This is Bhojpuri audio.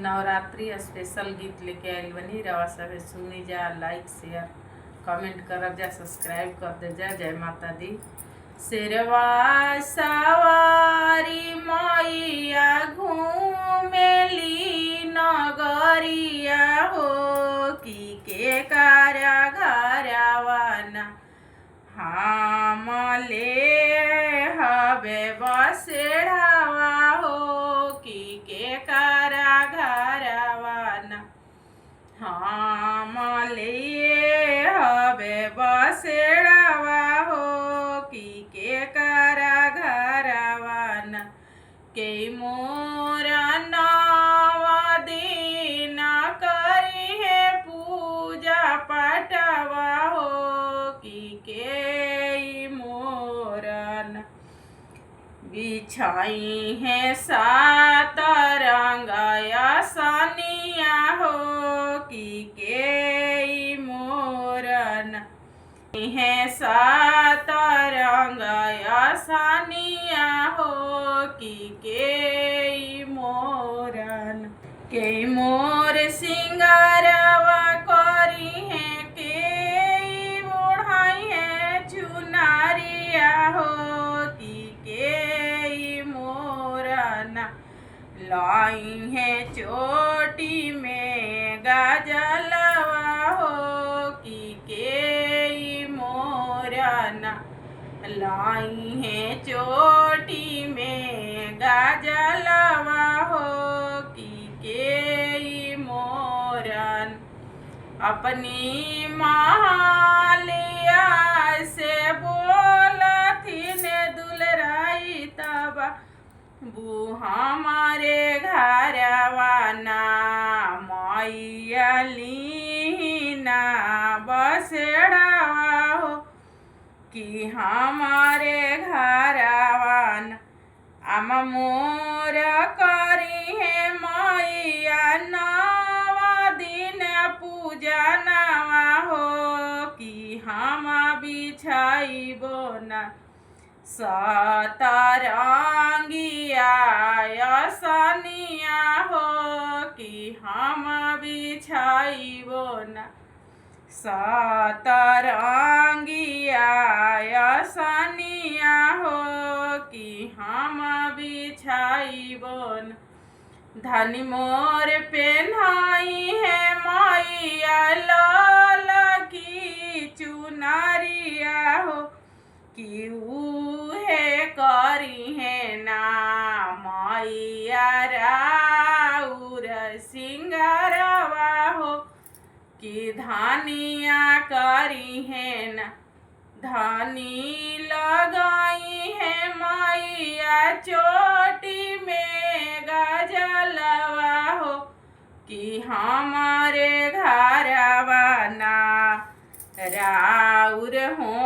नवरात्रि स्पेशल गीत लेके आइल बनी। रवा सभे सुनी जा, लाइक शेयर कमेंट करब जा, सब्सक्राइब कर दे जा। जय माता दी। शेरवा सवारी मैया घूमेली नगरिया हो, की के कार्या घरवाना हम ले हवे बसेढ़ावा हो, की के कार्या घरवाना हम ले हवे बसेढ़ावा हो, की के कार्या घरवाना के मोरा नव दिन करी है पूजा पाठवा हो, की के मोरन बिछाई है सात रंग आसनिया हो, की के मोरन है सात रंग आसनिया हो, की के मोरन के मोर सिंगारवा करी है, के ओढ़ाई है चुनारिया हो, की के मोरन लाई है चोटी में गजलवा हो, की के मोरन लाई है चोटी में गजलवा हो, की के मोरन अपनी महालिया से बोलथिन दुलराई तब बू हमारे घरवाना मैया लीना बसेड़ावा हो, कि हमारे घरवाना आम मोर करी है मैया नवा दिन पूजा नवा हो, कि हम बिछाइबो ना सतरंगिया आसनिया हो, कि हम बिछाइबो ना सतरंगिया आसनिया हो, कि हम बिछाइबो ना धनी मोर पेन्हाई है मैया लाल की चुनरिया हो, कि उहे करी है ना मैया राउर सिंगारवा हो, कि धनिया करी है ना धनी लगाई है मैया चोटी में गजलवा हो, कि हमारे घरवाना राउर हो